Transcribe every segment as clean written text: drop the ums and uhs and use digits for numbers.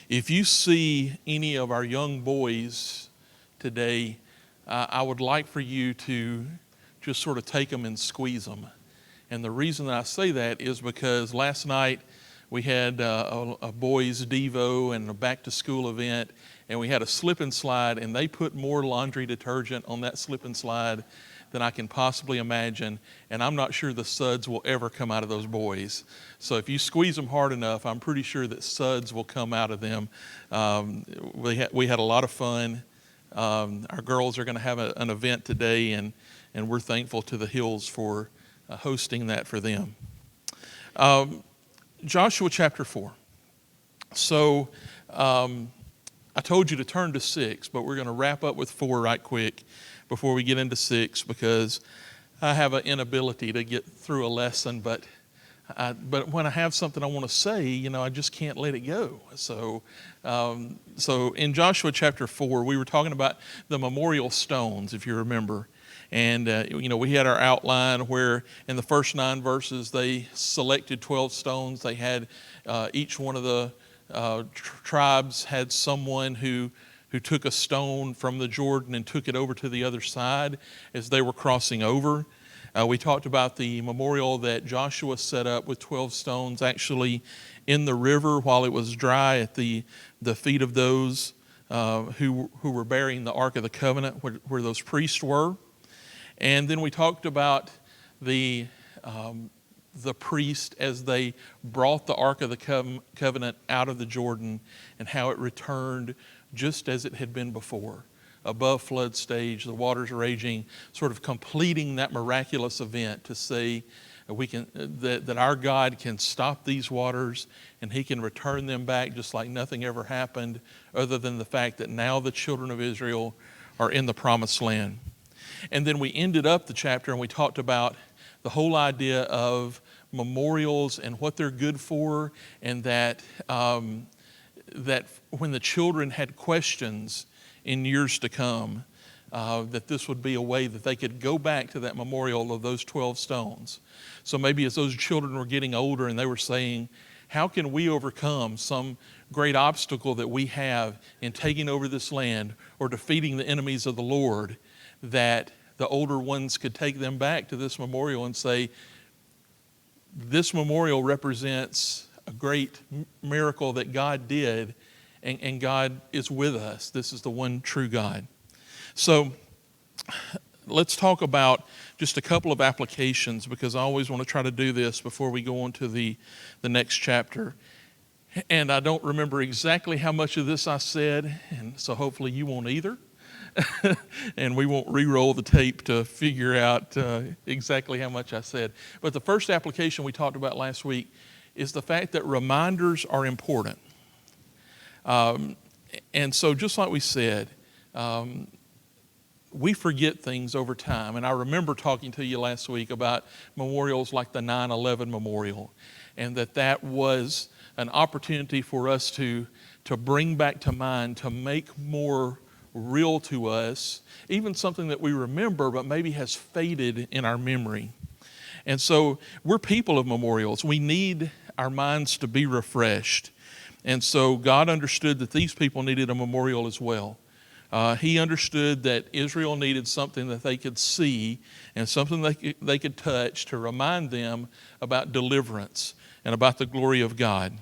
If you see any of our young boys today, I would like for you to just sort of take them and squeeze them. And the reason that I say that is because last night we had a boys' Devo and a back-to-school event, and we had a slip and slide, and they put more laundry detergent on that slip and slide than I can possibly imagine, and I'm not sure the suds will ever come out of those boys. So if you squeeze them hard enough, I'm pretty sure that suds will come out of them. We had a lot of fun. Our girls are going to have an event today, and we're thankful to the Hills for hosting that for them. Joshua chapter 4. So I told you to turn to 6, but we're going to wrap up with 4 right quick before we get into 6, because I have an inability to get through a lesson, but when I have something I want to say, I just can't let it go. So in Joshua chapter 4, we were talking about the memorial stones, if you remember. And, we had our outline where in the first 9 verses, they selected 12 stones. They had each one of the tribes had someone who took a stone from the Jordan and took it over to the other side as they were crossing over. We talked about the memorial that Joshua set up with 12 stones actually in the river while it was dry at the feet of those who were bearing the Ark of the Covenant, where those priests were. And then we talked about the priest as they brought the Ark of the Covenant out of the Jordan and how it returned just as it had been before, above flood stage, the waters raging, sort of completing that miraculous event to say that our God can stop these waters and He can return them back just like nothing ever happened, other than the fact that now the children of Israel are in the promised land. And then we ended up the chapter and we talked about the whole idea of memorials and what they're good for, and that when the children had questions in years to come, that this would be a way that they could go back to that memorial of those 12 stones. So maybe as those children were getting older and they were saying, how can we overcome some great obstacle that we have in taking over this land or defeating the enemies of the Lord, that the older ones could take them back to this memorial and say, this memorial represents a great miracle that God did, and God is with us. This is the one true God. So let's talk about just a couple of applications, because I always want to try to do this before we go on to the next chapter. And I don't remember exactly how much of this I said, and so hopefully you won't either. And we won't re-roll the tape to figure out exactly how much I said. But the first application we talked about last week is the fact that reminders are important. And so just like we said, we forget things over time. And I remember talking to you last week about memorials like the 9/11 memorial, and that was an opportunity for us to bring back to mind, to make more real to us, even something that we remember but maybe has faded in our memory. And so we're people of memorials. We need our minds to be refreshed. And so God understood that these people needed a memorial as well. He understood that Israel needed something that they could see and something they could touch to remind them about deliverance and about the glory of God.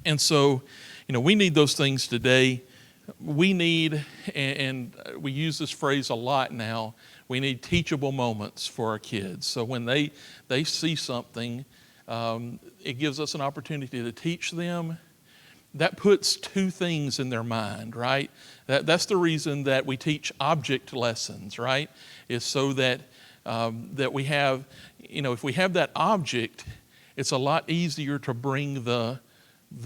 And so, we need those things today. We need, and we use this phrase a lot now, we need teachable moments for our kids. So when they see something, it gives us an opportunity to teach them. That puts 2 things in their mind, right? That's the reason that we teach object lessons, right? Is so that we have, if we have that object, it's a lot easier to bring the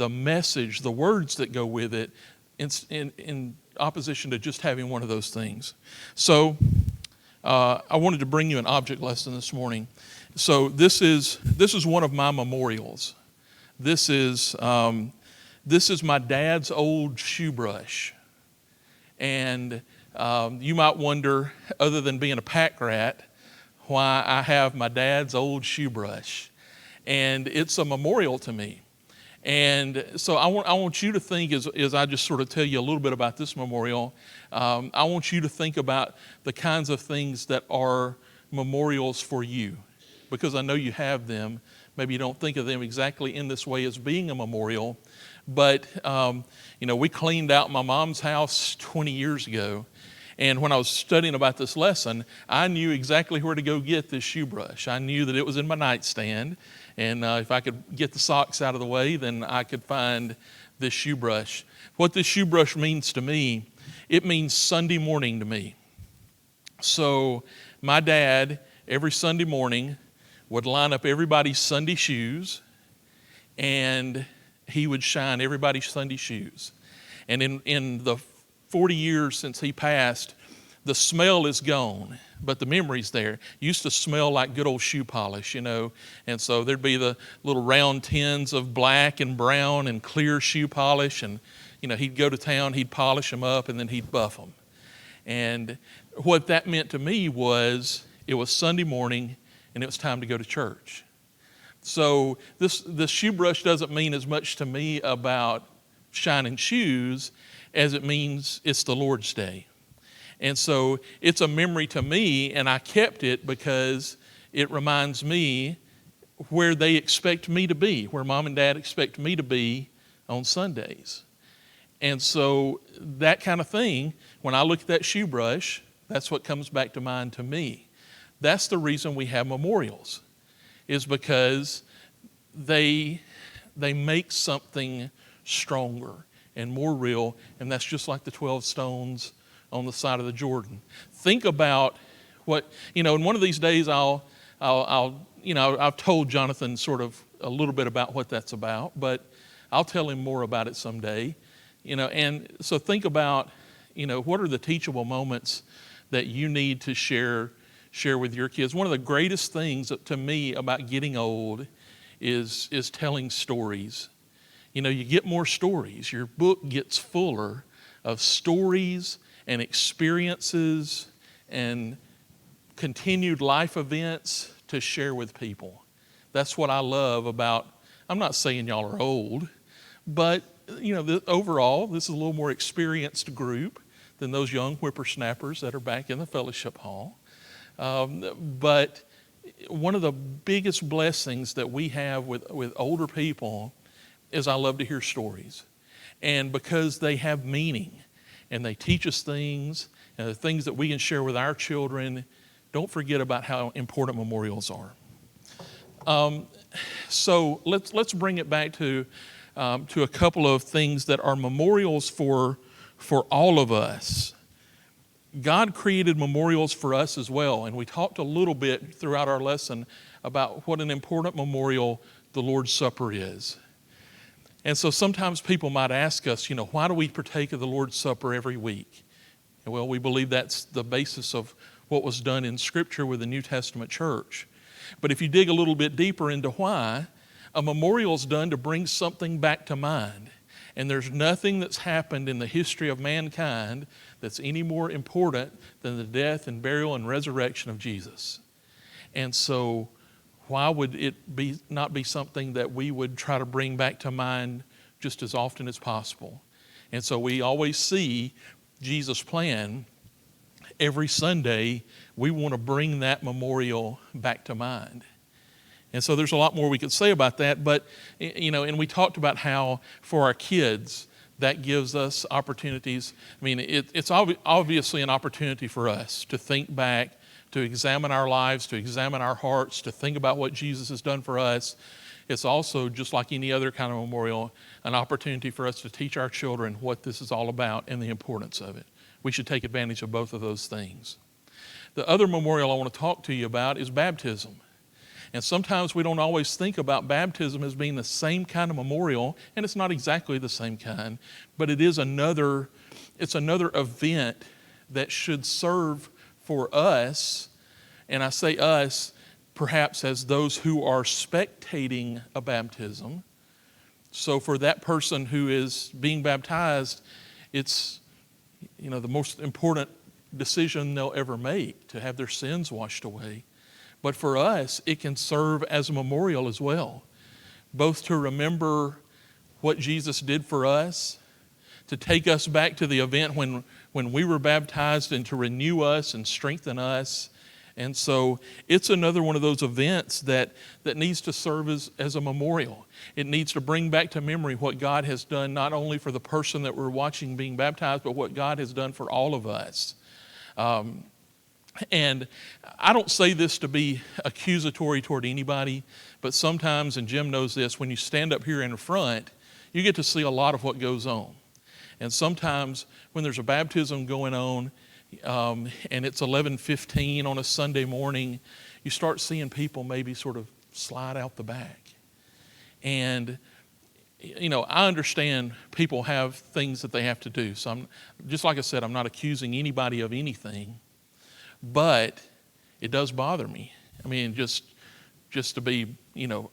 message, the words that go with it, in opposition to just having one of those things. So I wanted to bring you an object lesson this morning. So this is one of my memorials. This is my dad's old shoe brush. And you might wonder, other than being a pack rat, why I have my dad's old shoe brush. And it's a memorial to me. And so I want you to think, as I just sort of tell you a little bit about this memorial, I want you to think about the kinds of things that are memorials for you, because I know you have them. Maybe you don't think of them exactly in this way as being a memorial, but we cleaned out my mom's house 20 years ago. And when I was studying about this lesson, I knew exactly where to go get this shoe brush. I knew that it was in my nightstand, and if I could get the socks out of the way, then I could find this shoe brush. What this shoe brush means to me, it means Sunday morning to me. So my dad, every Sunday morning, would line up everybody's Sunday shoes, and he would shine everybody's Sunday shoes. And in the 40 years since he passed, the smell is gone, but the memory's there. It used to smell like good old shoe polish, and so there'd be the little round tins of black and brown and clear shoe polish, and he'd go to town, he'd polish them up, and then he'd buff them. And what that meant to me was it was Sunday morning, and it was time to go to church. So this shoe brush doesn't mean as much to me about shining shoes as it means it's the Lord's Day. And so it's a memory to me, and I kept it because it reminds me where they expect me to be, where Mom and Dad expect me to be on Sundays. And so that kind of thing, when I look at that shoe brush, that's what comes back to mind to me. That's the reason we have memorials, is because they make something stronger and more real, and that's just like the 12 stones on the side of the Jordan. Think about what, and one of these days I've told Jonathan sort of a little bit about what that's about, but I'll tell him more about it someday, and so think about, what are the teachable moments that you need to share with your kids. One of the greatest things to me about getting old is telling stories. You get more stories. Your book gets fuller of stories and experiences and continued life events to share with people. That's what I love about, I'm not saying y'all are old, but overall, this is a little more experienced group than those young whippersnappers that are back in the fellowship hall. But one of the biggest blessings that we have with older people is I love to hear stories. And because they have meaning and they teach us things, and the things that we can share with our children, don't forget about how important memorials are. So let's bring it back to a couple of things that are memorials for all of us. God created memorials for us as well, and we talked a little bit throughout our lesson about what an important memorial the Lord's Supper is. And so sometimes people might ask us, why do we partake of the Lord's Supper every week? And well, we believe that's the basis of what was done in Scripture with the New Testament church. But if you dig a little bit deeper into why, a memorial is done to bring something back to mind. And there's nothing that's happened in the history of mankind that's any more important than the death and burial and resurrection of Jesus. And so why would it not be something that we would try to bring back to mind just as often as possible? And so we always see Jesus' plan. Every Sunday, we want to bring that memorial back to mind. And so there's a lot more we could say about that, but, and we talked about how for our kids, that gives us opportunities. I mean, it's obviously an opportunity for us to think back, to examine our lives, to examine our hearts, to think about what Jesus has done for us. It's also, just like any other kind of memorial, an opportunity for us to teach our children what this is all about and the importance of it. We should take advantage of both of those things. The other memorial I want to talk to you about is baptism. And sometimes we don't always think about baptism as being the same kind of memorial, and it's not exactly the same kind, but it is another event that should serve for us, and I say us perhaps as those who are spectating a baptism. So for that person who is being baptized, it's the most important decision they'll ever make, to have their sins washed away. But for us, it can serve as a memorial as well, both to remember what Jesus did for us, to take us back to the event when we were baptized and to renew us and strengthen us. And so it's another one of those events that needs to serve as a memorial. It needs to bring back to memory what God has done, not only for the person that we're watching being baptized, but what God has done for all of us. And I don't say this to be accusatory toward anybody, but sometimes, and Jim knows this, when you stand up here in the front, you get to see a lot of what goes on. And sometimes when there's a baptism going on, and it's 11:15 on a Sunday morning, you start seeing people maybe sort of slide out the back. And, I understand people have things that they have to do. So just like I said, I'm not accusing anybody of anything, but it does bother me. I mean, just to be,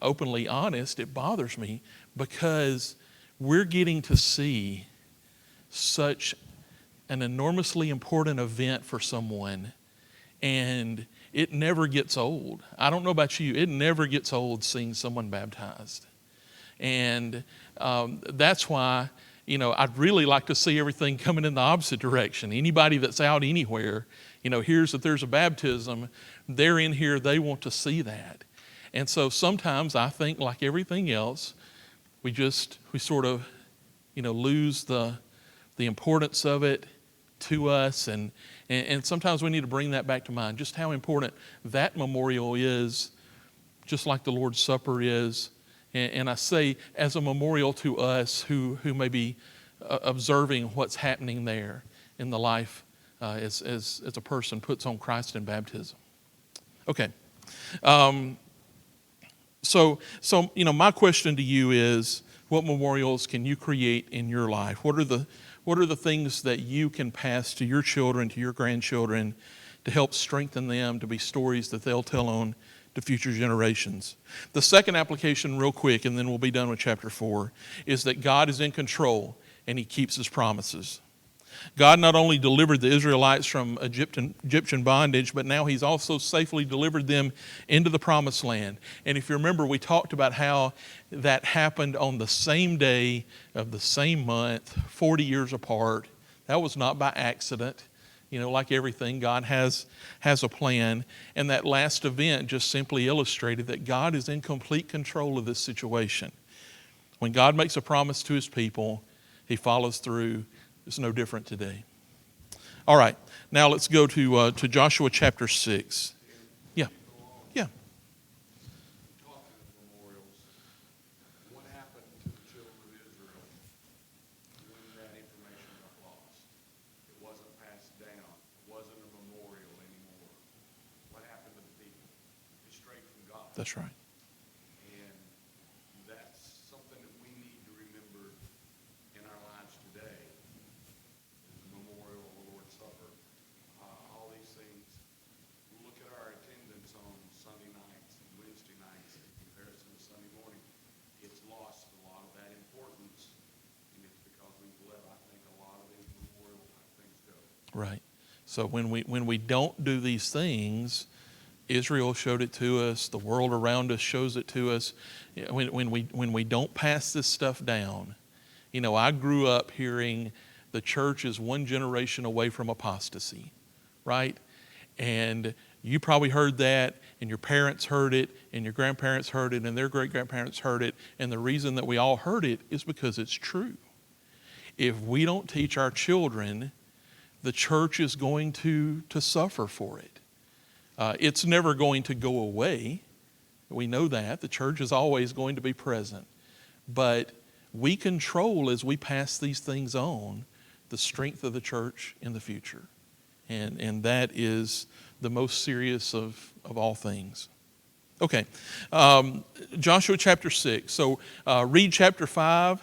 openly honest, it bothers me because we're getting to see such an enormously important event for someone, and it never gets old. I don't know about you, it never gets old seeing someone baptized. And that's why, I'd really like to see everything coming in the opposite direction. Anybody that's out anywhere, hears that there's a baptism, they're in here, they want to see that. And so sometimes I think, like everything else, we sort of, lose the importance of it to us, and sometimes we need to bring that back to mind, just how important that memorial is, just like the Lord's Supper is. And I say as a memorial to us who may be observing what's happening there in the life as a person puts on Christ in baptism. Okay. So my question to you is, what memorials can you create in your life? What are the things that you can pass to your children, to your grandchildren, to help strengthen them, to be stories that they'll tell on to future generations? The second application, real quick, and then we'll be done with chapter 4, is that God is in control and He keeps His promises. God not only delivered the Israelites from Egyptian bondage, but now He's also safely delivered them into the promised land. And if you remember, we talked about how that happened on the same day of the same month, 40 years apart. That was not by accident. Like everything, God has a plan. And that last event just simply illustrated that God is in complete control of this situation. When God makes a promise to His people, He follows through. It's no different today. All right, now let's go to Joshua chapter 6. Yeah, yeah. Talking of memorials, what happened to the children of Israel when that information got lost? It wasn't passed down. It wasn't a memorial anymore. What happened to the people? It strayed from God. That's right. And that's something that we need to remember in our lives today. The memorial of the Lord's Supper, all these things. Look at our attendance on Sunday nights and Wednesday nights in comparison to Sunday morning. It's lost a lot of that importance, and it's because we've let, I think, a lot of these memorial type things go. Right. So when we don't do these things, Israel showed it to us. The world around us shows it to us. When we don't pass this stuff down, I grew up hearing the church is one generation away from apostasy, right? And you probably heard that, and your parents heard it, and your grandparents heard it, and their great-grandparents heard it. And the reason that we all heard it is because it's true. If we don't teach our children, the church is going to suffer for it. It's never going to go away. We know that. The church is always going to be present. But we control, as we pass these things on, the strength of the church in the future. And that is the most serious of all things. Okay, Joshua chapter 6. So read chapter 5.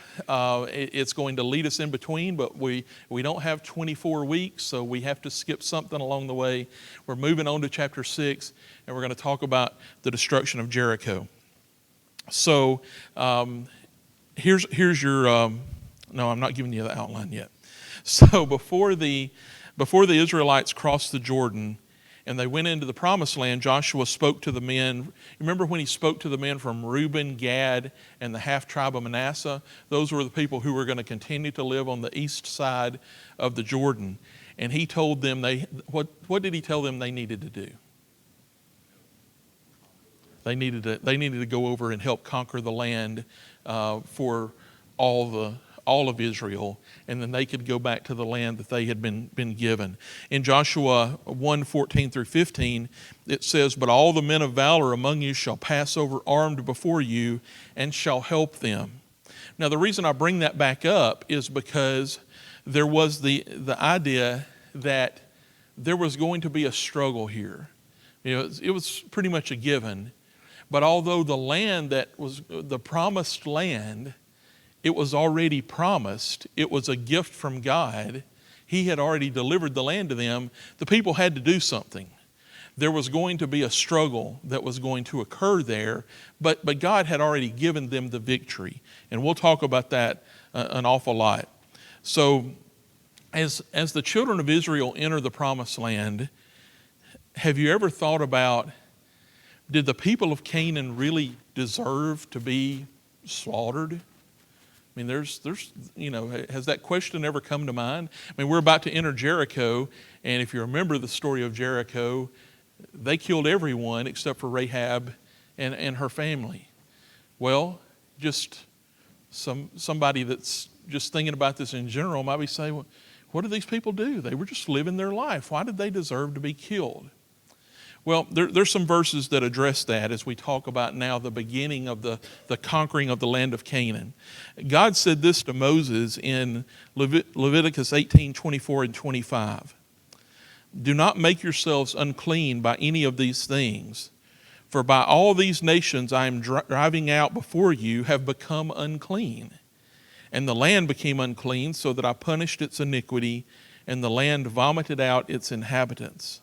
It's going to lead us in between, but we don't have 24 weeks, so we have to skip something along the way. We're moving on to chapter 6, and we're going to talk about the destruction of Jericho. So here's your, no, I'm not giving you the outline yet. So before the Israelites crossed the Jordan and they went into the promised land, Joshua spoke to the men. Remember when he spoke to the men from Reuben, Gad, and the half tribe of Manasseh? Those were the people who were going to continue to live on the east side of the Jordan. And he told them, what did he tell them they needed to do? They needed to go over and help conquer the land for all of Israel, and then they could go back to the land that they had been given. In Joshua 1:14 through 15, it says, "But all the men of valor among you shall pass over armed before you, and shall help them." Now, the reason I bring that back up is because there was the idea that there was going to be a struggle here. It was pretty much a given. But although the land that was the promised land, it was already promised, it was a gift from God, He had already delivered the land to them, the people had to do something. There was going to be a struggle that was going to occur there, but God had already given them the victory. And we'll talk about that an awful lot. So as the children of Israel enter the promised land, have you ever thought about, did the people of Canaan really deserve to be slaughtered? I mean, there's has that question ever come to mind? I mean, we're about to enter Jericho, and if you remember the story of Jericho, they killed everyone except for Rahab and her family. Well, just somebody that's just thinking about this in general might be saying, well, what did these people do? They were just living their life. Why did they deserve to be killed? Well, there's some verses that address that as we talk about now the beginning of the conquering of the land of Canaan. God said this to Moses in Leviticus 18:24 and 25. "Do not make yourselves unclean by any of these things, for by all these nations I am driving out before you have become unclean. And the land became unclean, so that I punished its iniquity, and the land vomited out its inhabitants."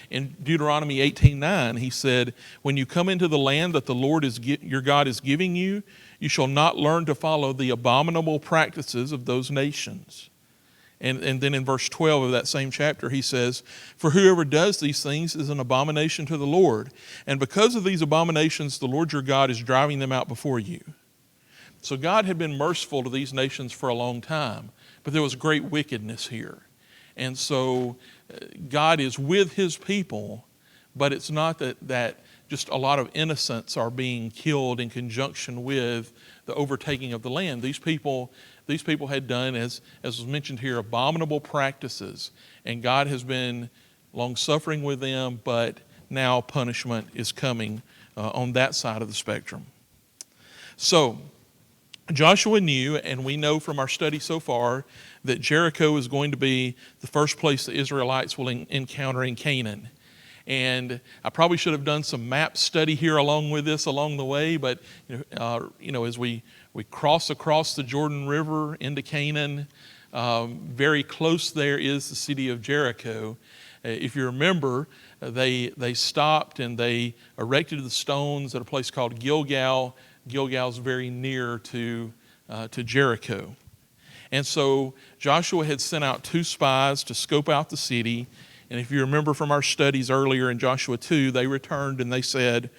In Deuteronomy 18:9, he said, "When you come into the land that the Lord your God is giving you, you shall not learn to follow the abominable practices of those nations." And then in verse 12 of that same chapter, he says, "For whoever does these things is an abomination to the Lord. And because of these abominations, the Lord your God is driving them out before you." So God had been merciful to these nations for a long time, but there was great wickedness here. And so God is with his people, but it's not that just a lot of innocents are being killed in conjunction with the overtaking of the land. These people had done, as was mentioned here, abominable practices, and God has been long-suffering with them, but now punishment is coming on that side of the spectrum. So Joshua knew, and we know from our study so far, that Jericho is going to be the first place the Israelites will encounter in Canaan. And I probably should have done some map study here along with this along the way, but as we cross across the Jordan River into Canaan, very close there is the city of Jericho. If you remember, they stopped and they erected the stones at a place called Gilgal. Gilgal's very near to Jericho. And so Joshua had sent out 2 spies to scope out the city. And if you remember from our studies earlier in Joshua 2, they returned and they said,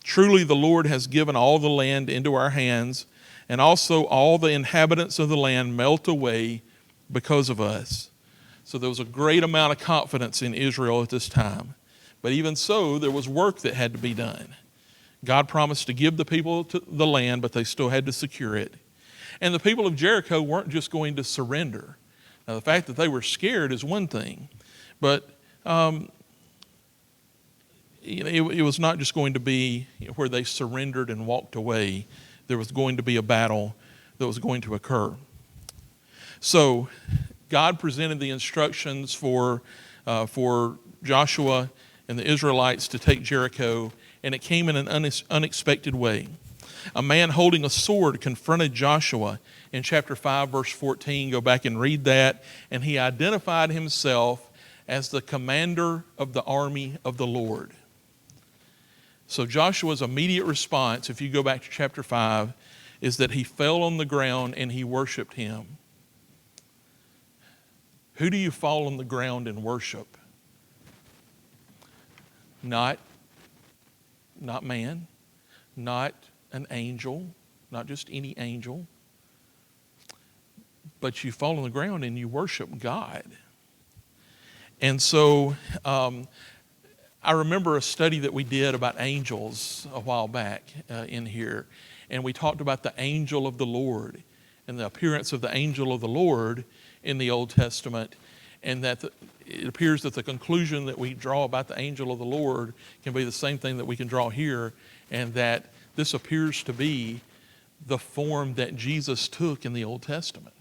"Truly the Lord has given all the land into our hands, and also all the inhabitants of the land melt away because of us." So there was a great amount of confidence in Israel at this time. But even so, there was work that had to be done. God promised to give the people the land, but they still had to secure it. And the people of Jericho weren't just going to surrender. Now, the fact that they were scared is one thing, but it was not just going to be where they surrendered and walked away. There was going to be a battle that was going to occur. So God presented the instructions for Joshua and the Israelites to take Jericho, and it came in an unexpected way. A man holding a sword confronted Joshua in chapter 5, verse 14. Go back and read that. And he identified himself as the commander of the army of the Lord. So Joshua's immediate response, if you go back to chapter 5, is that he fell on the ground and he worshiped him. Who do you fall on the ground and worship? not man, not an angel, not just any angel, but you fall on the ground and you worship God. And so I remember a study that we did about angels a while back in here, and we talked about the angel of the Lord and the appearance of the angel of the Lord in the Old Testament, and that it appears that the conclusion that we draw about the angel of the Lord can be the same thing that we can draw here, and that this appears to be the form that Jesus took in the Old Testament,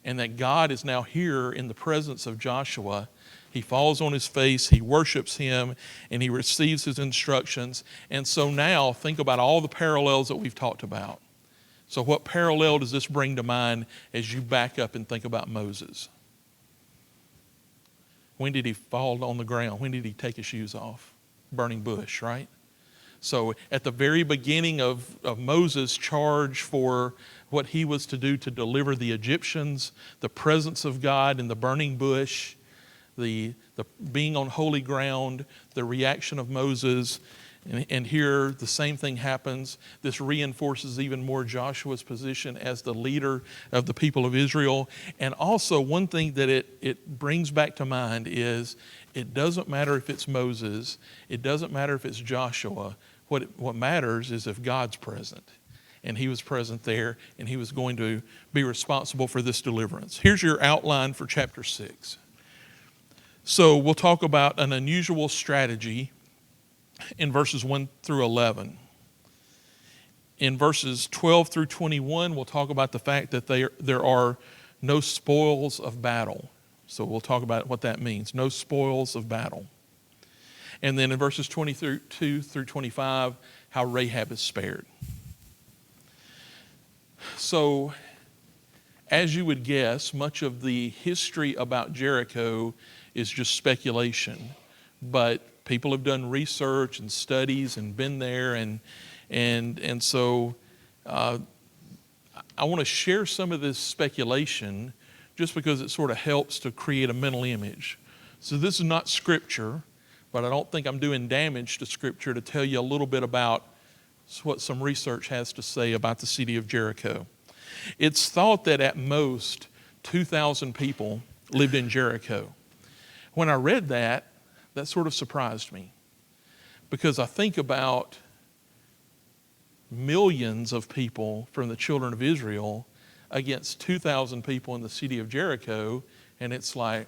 and that God is now here in the presence of Joshua. He falls on his face, he worships him, and he receives his instructions. And so now think about all the parallels that we've talked about. So what parallel does this bring to mind as you back up and think about Moses? When did he fall on the ground? When did he take his shoes off? Burning bush, right? So at the very beginning of Moses' charge for what he was to do to deliver the Egyptians, the presence of God in the burning bush, the being on holy ground, the reaction of Moses, and here the same thing happens. This reinforces even more Joshua's position as the leader of the people of Israel. And also one thing that it brings back to mind is it doesn't matter if it's Moses, it doesn't matter if it's Joshua. What matters is if God's present. And he was present there, and he was going to be responsible for this deliverance. Here's your outline for chapter 6. So we'll talk about an unusual strategy in verses 1 through 11. In verses 12 through 21, we'll talk about the fact that there are no spoils of battle. So we'll talk about what that means, no spoils of battle. And then in verses 22 through 25, how Rahab is spared. So, as you would guess, much of the history about Jericho is just speculation. But people have done research and studies and been there, and so I want to share some of this speculation just because it sort of helps to create a mental image. So this is not scripture, but I don't think I'm doing damage to scripture to tell you a little bit about what some research has to say about the city of Jericho. It's thought that at most 2,000 people lived in Jericho. When I read that sort of surprised me, because I think about millions of people from the children of Israel against 2,000 people in the city of Jericho, and it's like,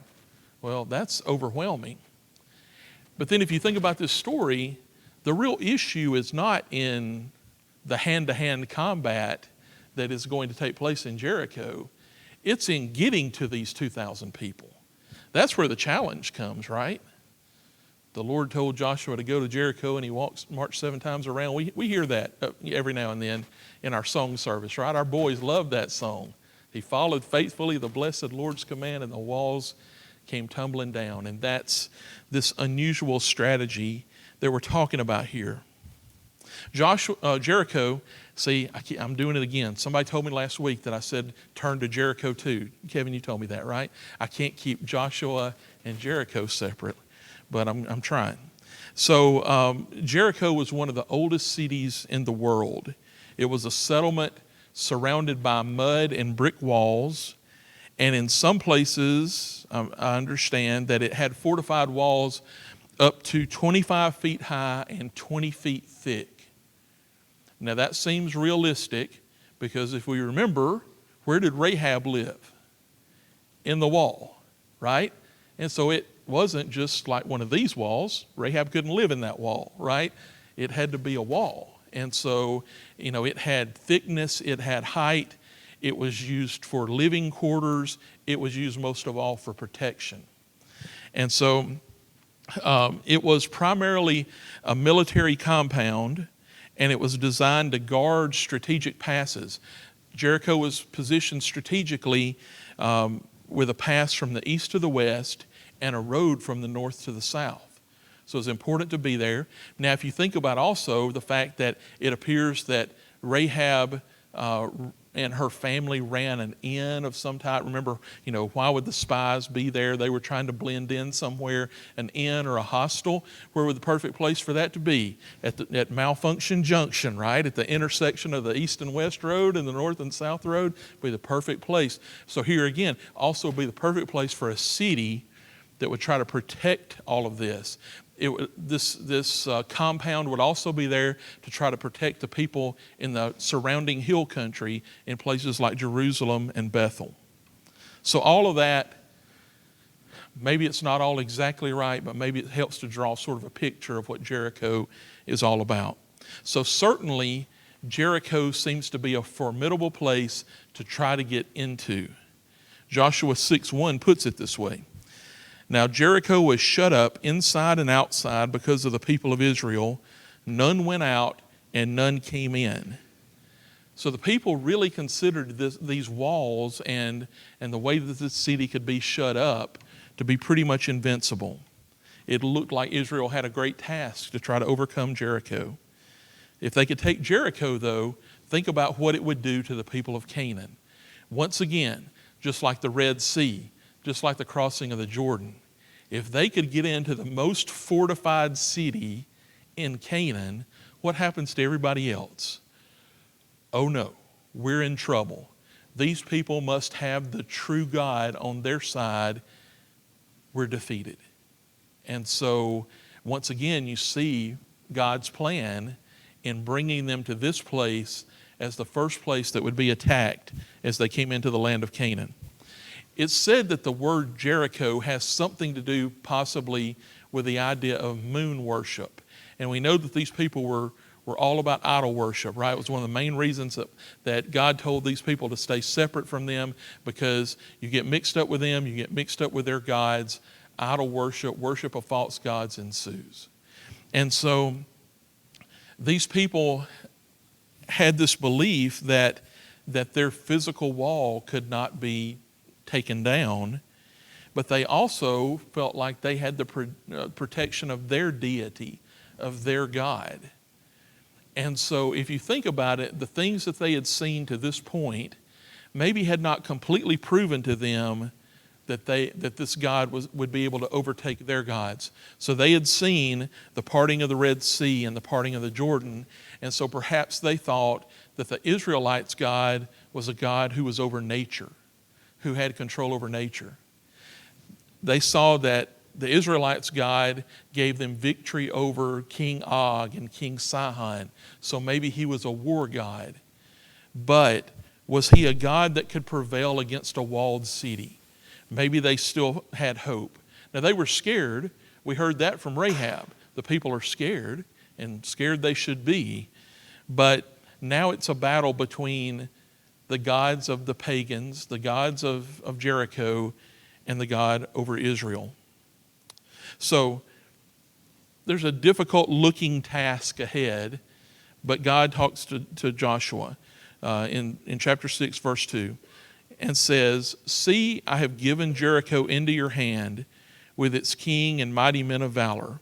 well, that's overwhelming. But then if you think about this story, the real issue is not in the hand-to-hand combat that is going to take place in Jericho. It's in getting to these 2,000 people. That's where the challenge comes, right? The Lord told Joshua to go to Jericho, and he marched 7 times around. We hear that every now and then in our song service, right? Our boys love that song. He followed faithfully the blessed Lord's command, and the walls came tumbling down. And that's this unusual strategy that we're talking about here. Jericho, see, I'm doing it again. Somebody told me last week that I said turn to Jericho too. Kevin, you told me that, right? I can't keep Joshua and Jericho separate, but I'm trying. So Jericho was one of the oldest cities in the world. It was a settlement surrounded by mud and brick walls. And in some places, I understand that it had fortified walls up to 25 feet high and 20 feet thick. Now that seems realistic because if we remember, where did Rahab live? In the wall, right? And so it wasn't just like one of these walls. Rahab couldn't live in that wall, right? It had to be a wall. And so, it had thickness, it had height, it was used for living quarters, it was used most of all for protection. And so it was primarily a military compound, and it was designed to guard strategic passes. Jericho was positioned strategically with a pass from the east to the west and a road from the north to the south. So it's important to be there. Now, if you think about also the fact that it appears that Rahab and and her family ran an inn of some type. Remember, why would the spies be there? They were trying to blend in somewhere, an inn or a hostel. Where would the perfect place for that to be? At Malfunction Junction, right? At the intersection of the East and West Road and the North and South Road, be the perfect place. So here again, also be the perfect place for a city that would try to protect all of this. This compound would also be there to try to protect the people in the surrounding hill country in places like Jerusalem and Bethel. So all of that, maybe it's not all exactly right, but maybe it helps to draw sort of a picture of what Jericho is all about. So certainly Jericho seems to be a formidable place to try to get into. Joshua 6:1 puts it this way. Now Jericho was shut up inside and outside because of the people of Israel. None went out and none came in. So the people really considered these walls and the way that this city could be shut up to be pretty much invincible. It looked like Israel had a great task to try to overcome Jericho. If they could take Jericho, though, think about what it would do to the people of Canaan. Once again, just like the Red Sea, just like the crossing of the Jordan, if they could get into the most fortified city in Canaan, what happens to everybody else? Oh no, we're in trouble. These people must have the true God on their side. We're defeated. And so, once again, you see God's plan in bringing them to this place as the first place that would be attacked as they came into the land of Canaan. It's said that the word Jericho has something to do possibly with the idea of moon worship. And we know that these people were all about idol worship, right? It was one of the main reasons that God told these people to stay separate from them, because you get mixed up with them, you get mixed up with their gods. Idol worship of false gods ensues. And so these people had this belief that their physical wall could not be taken down, but they also felt like they had the protection of their deity, of their God. And so if you think about it, the things that they had seen to this point maybe had not completely proven to them that this God would be able to overtake their gods. So they had seen the parting of the Red Sea and the parting of the Jordan, and so perhaps they thought that the Israelites' God was a God who was over nature, who had control over nature. They saw that the Israelites' God gave them victory over King Og and King Sihon, so maybe he was a war god. But was he a God that could prevail against a walled city? Maybe they still had hope. Now they were scared. We heard that from Rahab. The people are scared, and scared they should be. But now it's a battle between the gods of the pagans, the gods of Jericho, and the God over Israel. So there's a difficult looking task ahead, but God talks to Joshua in chapter 6, verse 2, and says, "See, I have given Jericho into your hand with its king and mighty men of valor."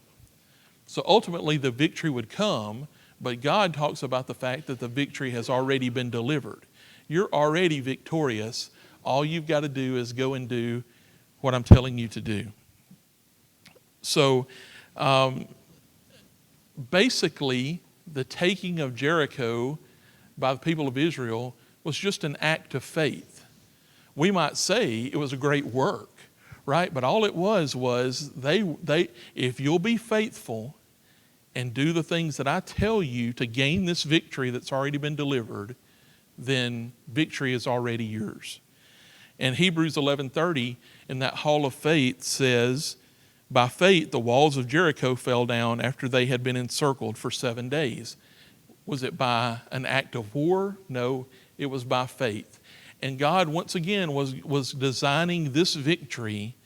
So ultimately the victory would come, but God talks about the fact that the victory has already been delivered. You're already victorious. All you've got to do is go and do what I'm telling you to do. So basically, the taking of Jericho by the people of Israel was just an act of faith. We might say it was a great work, right? But all it was they if you'll be faithful and do the things that I tell you to gain this victory that's already been delivered, then victory is already yours. And Hebrews 11:30 in that hall of faith says, "By faith the walls of Jericho fell down after they had been encircled for 7 days." Was it by an act of war? No, it was by faith. And God once again was designing this victory,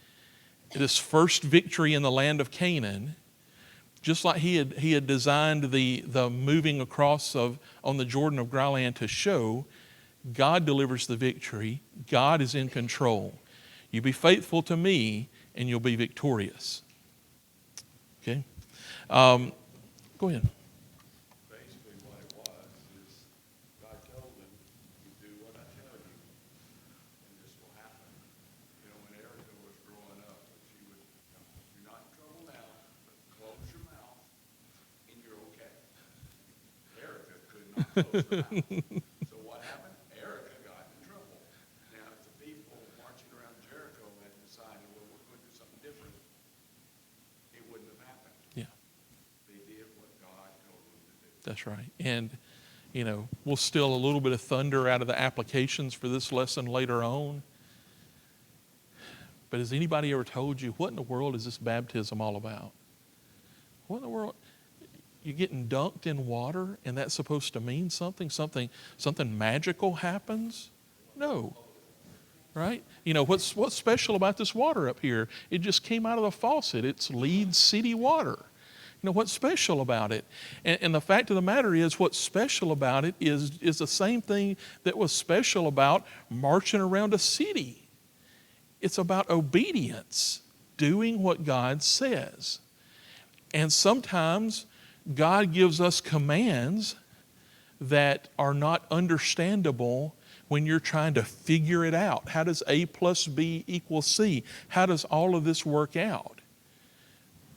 this first victory in the land of Canaan, just like he had designed the moving across on the Jordan of dry land to show God delivers the victory. God is in control. You be faithful to me and you'll be victorious. Okay? Go ahead. Basically what it was is God told them, you do what I So what happened? Erica got in trouble. Now, if the people marching around Jericho had decided, well, we're going to do something different, it wouldn't have happened. Yeah, They did what God told them to do. that's right. And, we'll steal a little bit of thunder out of the applications for this lesson later on. But has anybody ever told you, what in the world is this baptism all about? What in the world? You're getting dunked in water, and that's supposed to mean something? Something magical happens? No. Right? What's special about this water up here? It just came out of the faucet. It's Leeds City water. What's special about it? And the fact of the matter is, what's special about it is the same thing that was special about marching around a city. It's about obedience, doing what God says. And sometimes God gives us commands that are not understandable when you're trying to figure it out. How does A plus B equal C? How does all of this work out?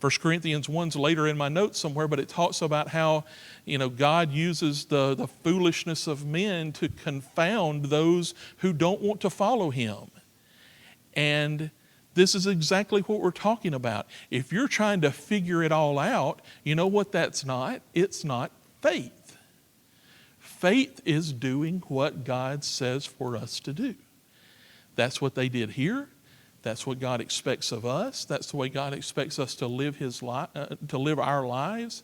1 Corinthians 1's later in my notes somewhere, but it talks about how, God uses the foolishness of men to confound those who don't want to follow him. And this is exactly what we're talking about. If you're trying to figure it all out, you know what that's not? It's not faith. Faith is doing what God says for us to do. That's what they did here. That's what God expects of us. That's the way God expects us to live to live our lives,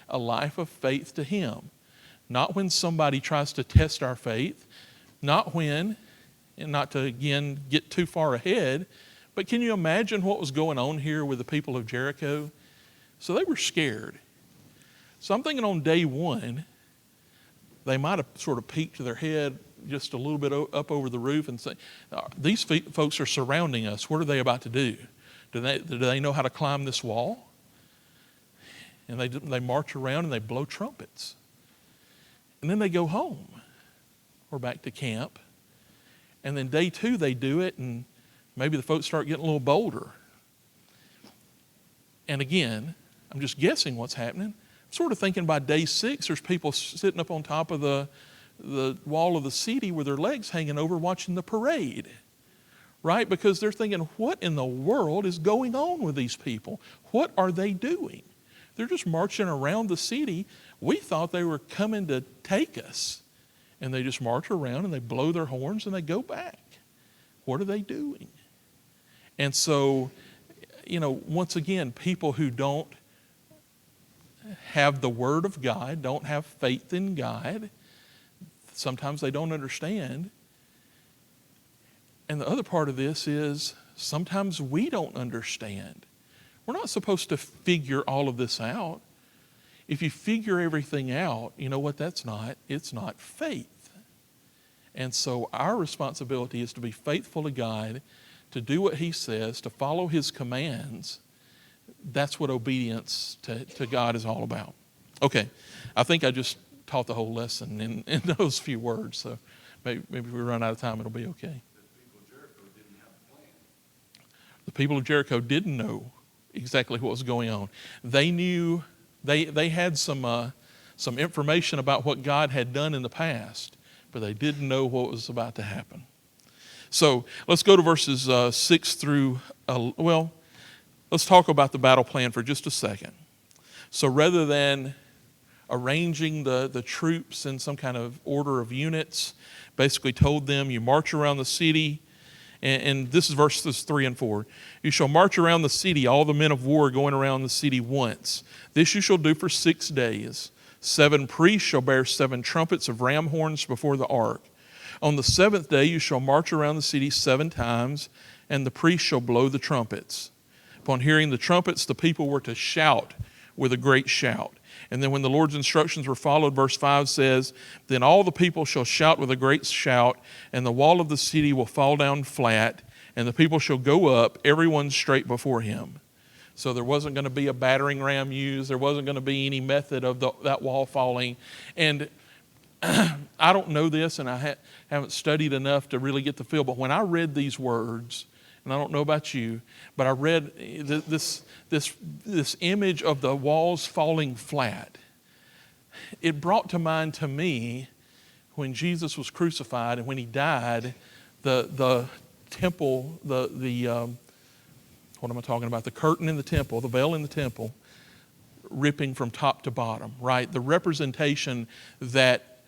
a life of faith to him. Not when somebody tries to test our faith, not when, and not to again get too far ahead, but can you imagine what was going on here with the people of Jericho? So they were scared. So I'm thinking on day one, they might have sort of peeked their head just a little bit up over the roof and say, these folks are surrounding us. What are they about to do? Do they know how to climb this wall? And they march around and they blow trumpets. And then they go home or back to camp. And then day two, they do it, and maybe the folks start getting a little bolder. And again, I'm just guessing what's happening. I'm sort of thinking by day 6, there's people sitting up on top of the wall of the city with their legs hanging over watching the parade, right? Because they're thinking, what in the world is going on with these people? What are they doing? They're just marching around the city. We thought they were coming to take us. And they just march around and they blow their horns and they go back. What are they doing? And so, once again, people who don't have the Word of God, don't have faith in God, sometimes they don't understand. And the other part of this is sometimes we don't understand. We're not supposed to figure all of this out. If you figure everything out, you know what that's not? It's not faith. And so our responsibility is to be faithful to God, to do what he says, to follow his commands. That's what obedience to God is all about. Okay, I think I just taught the whole lesson in those few words, so maybe if we run out of time, it'll be okay. The people of Jericho didn't know exactly what was going on. They knew, they had some information about what God had done in the past, but they didn't know what was about to happen. So let's go to verses 6 through, let's talk about the battle plan for just a second. So rather than arranging the troops in some kind of order of units, basically told them, you march around the city, and this is verses 3 and 4. You shall march around the city, all the men of war going around the city once. This you shall do for 6 days. 7 priests shall bear 7 trumpets of ram horns before the ark. On the 7th day you shall march around the city 7 times, and the priests shall blow the trumpets. Upon hearing the trumpets, the people were to shout with a great shout. And then when the Lord's instructions were followed, verse 5 says, then all the people shall shout with a great shout, and the wall of the city will fall down flat, and the people shall go up, everyone straight before him. So there wasn't going to be a battering ram used. There wasn't going to be any method of that wall falling. And I don't know this, and I haven't studied enough to really get the feel, but when I read these words, and I don't know about you, but I read this image of the walls falling flat. it brought to mind to me when Jesus was crucified and when he died, the temple, what am I talking about? The curtain in the temple, the veil in the temple, ripping from top to bottom, right? The representation that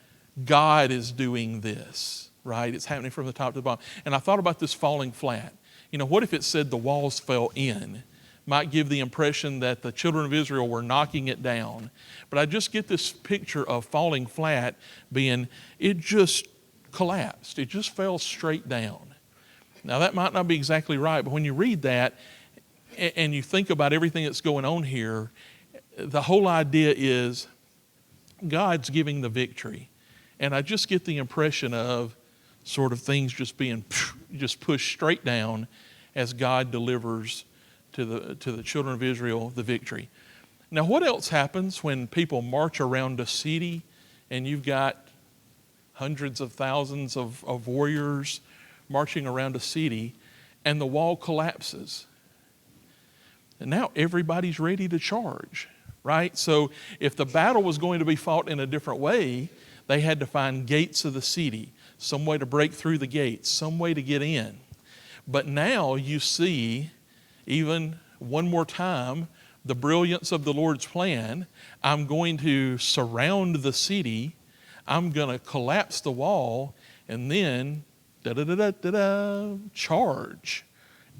God is doing this, right? It's happening from the top to the bottom. And I thought about this falling flat. What if it said the walls fell in? Might give the impression that the children of Israel were knocking it down. But I just get this picture of falling flat being, it just collapsed. It just fell straight down. Now that might not be exactly right, but when you read that and you think about everything that's going on here, the whole idea is God's giving the victory. And I just get the impression of sort of things just being just pushed straight down as God delivers to the children of Israel the victory. Now, what else happens when people march around a city and you've got hundreds of thousands of warriors marching around a city and the wall collapses? And now everybody's ready to charge, right? So if the battle was going to be fought in a different way, they had to find gates of the city, some way to break through the gates, some way to get in. But now you see, even one more time, the brilliance of the Lord's plan. I'm going to surround the city. I'm going to collapse the wall and then charge.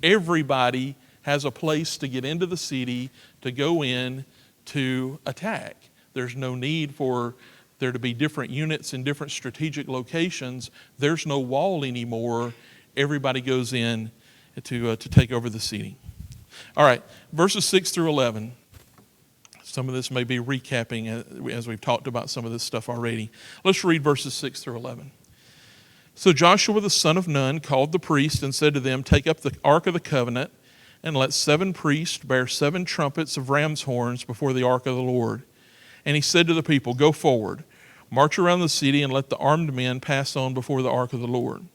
Everybody has a place to get into the city, to go in, to attack. There's no need for there to be different units in different strategic locations. There's no wall anymore. Everybody goes in to take over the city. All right, verses 6 through 11. Some of this may be recapping as we've talked about some of this stuff already. Let's read verses 6 through 11. So Joshua the son of Nun called the priests and said to them, "Take up the ark of the covenant, and let 7 priests bear 7 trumpets of ram's horns before the ark of the Lord." And he said to the people, "Go forward, march around the city, and let the armed men pass on before the ark of the Lord."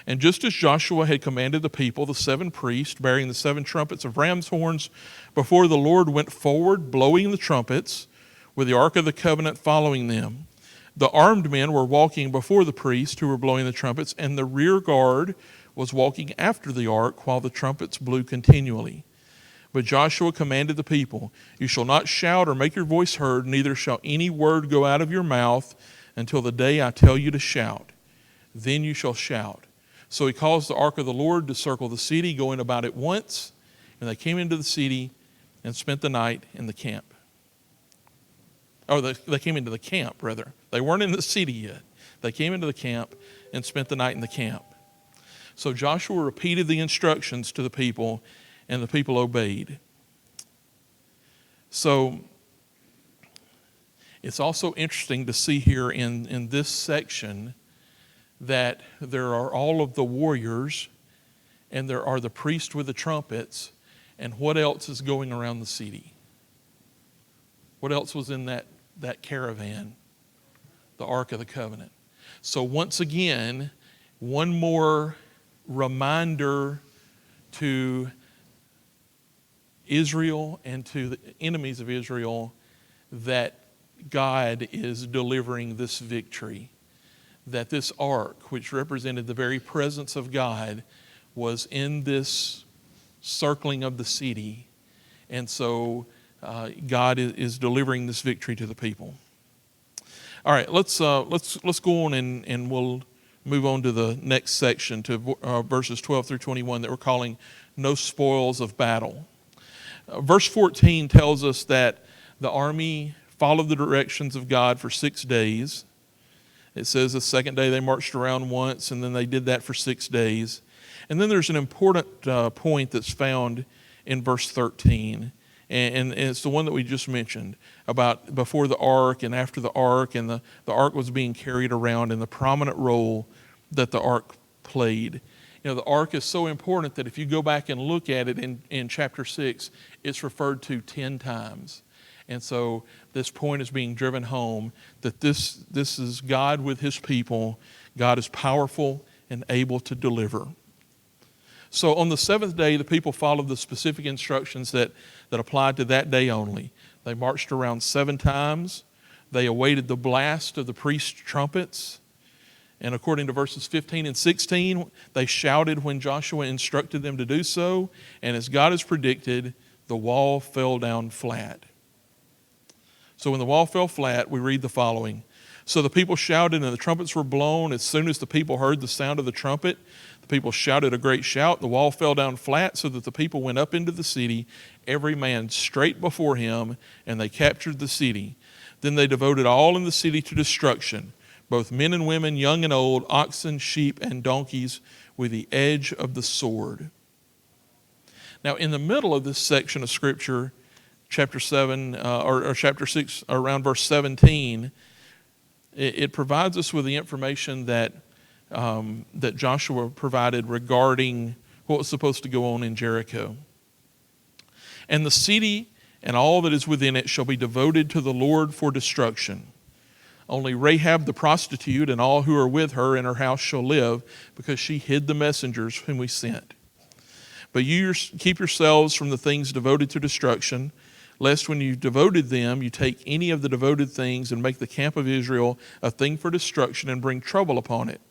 And just as Joshua had commanded the people, the 7 priests, bearing the 7 trumpets of ram's horns before the Lord, went forward, blowing the trumpets, with the ark of the covenant following them. The armed men were walking before the priests who were blowing the trumpets, and the rear guard was walking after the ark while the trumpets blew continually. But Joshua commanded the people, "You shall not shout or make your voice heard, neither shall any word go out of your mouth until the day I tell you to shout. Then you shall shout." So he caused the ark of the Lord to circle the city, going about it once, and they came into the city and spent the night in the camp. They came into the camp, rather. They weren't in the city yet. They came into the camp and spent the night in the camp. So Joshua repeated the instructions to the people, and the people obeyed. So it's also interesting to see here in this section that there are all of the warriors, and there are the priests with the trumpets, and what else is going around the city? What else was in that caravan? The Ark of the Covenant. So once again, one more reminder to Israel and to the enemies of Israel that God is delivering this victory. That this ark, which represented the very presence of God, was in this circling of the city. And so God is delivering this victory to the people. All right, let's go on and we'll move on to the next section, to verses 12 through 21 that we're calling No Spoils of Battle. Verse 14 tells us that the army followed the directions of God for 6 days. It says the second day they marched around once, and then they did that for 6 days. And then there's an important point that's found in verse 13. And it's the one that we just mentioned about before the ark and after the ark, and the ark was being carried around, and the prominent role that the ark played. The ark is so important that if you go back and look at it in chapter 6, it's referred to 10 times. And so this point is being driven home that this is God with his people. God is powerful and able to deliver. So on the 7th day, the people followed the specific instructions that applied to that day only. They marched around 7 times. They awaited the blast of the priest's trumpets. And according to verses 15 and 16, they shouted when Joshua instructed them to do so. And as God has predicted, the wall fell down flat. So when the wall fell flat, we read the following. So the people shouted and the trumpets were blown. As soon as the people heard the sound of the trumpet, the people shouted a great shout. The wall fell down flat so that the people went up into the city, every man straight before him, and they captured the city. Then they devoted all in the city to destruction, both men and women, young and old, oxen, sheep, and donkeys, with the edge of the sword. Now, in the middle of this section of Scripture, chapter 7 or chapter 6, around verse 17, it provides us with the information that Joshua provided regarding what was supposed to go on in Jericho. And the city and all that is within it shall be devoted to the Lord for destruction. Only Rahab the prostitute and all who are with her in her house shall live, because she hid the messengers whom we sent. But you keep yourselves from the things devoted to destruction, lest when you've devoted them, you take any of the devoted things and make the camp of Israel a thing for destruction and bring trouble upon it.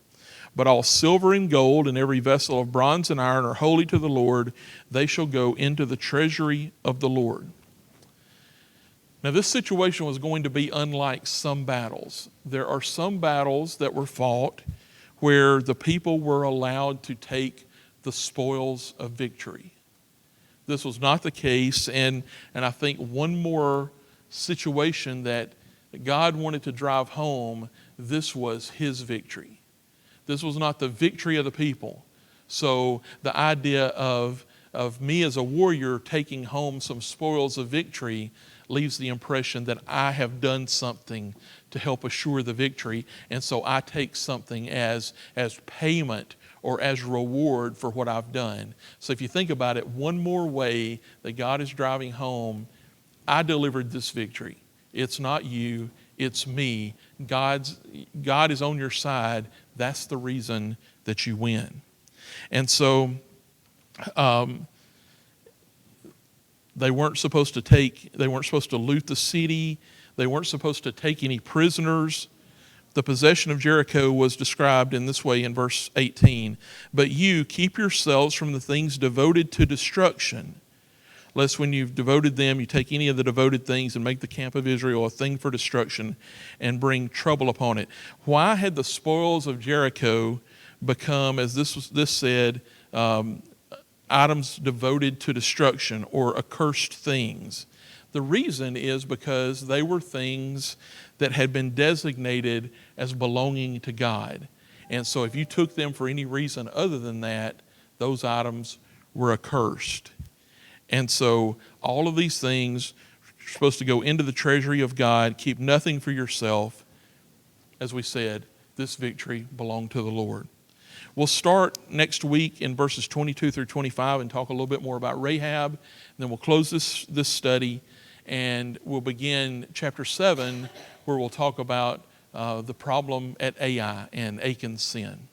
But all silver and gold and every vessel of bronze and iron are holy to the Lord. They shall go into the treasury of the Lord. Now, this situation was going to be unlike some battles. There are some battles that were fought where the people were allowed to take the spoils of victory. This was not the case, and I think one more situation that God wanted to drive home, this was his victory. This was not the victory of the people. So the idea of me as a warrior taking home some spoils of victory leaves the impression that I have done something to help assure the victory, and so I take something as payment or as reward for what I've done. So if you think about it, one more way that God is driving home, I delivered this victory. It's not you, it's me. God is on your side. That's the reason that you win. And so they weren't supposed to loot the city. They weren't supposed to take any prisoners. The possession of Jericho was described in this way in verse 18. But you keep yourselves from the things devoted to destruction, lest when you've devoted them, you take any of the devoted things and make the camp of Israel a thing for destruction and bring trouble upon it. Why had the spoils of Jericho become, as this said, items devoted to destruction or accursed things? The reason is because they were things that had been designated as belonging to God. And so if you took them for any reason other than that, those items were accursed. And so all of these things are supposed to go into the treasury of God. Keep nothing for yourself. As we said, this victory belonged to the Lord. We'll start next week in verses 22 through 25 and talk a little bit more about Rahab. And then we'll close this study, and we'll begin chapter 7, where we'll talk about the problem at Ai and Achan's sin.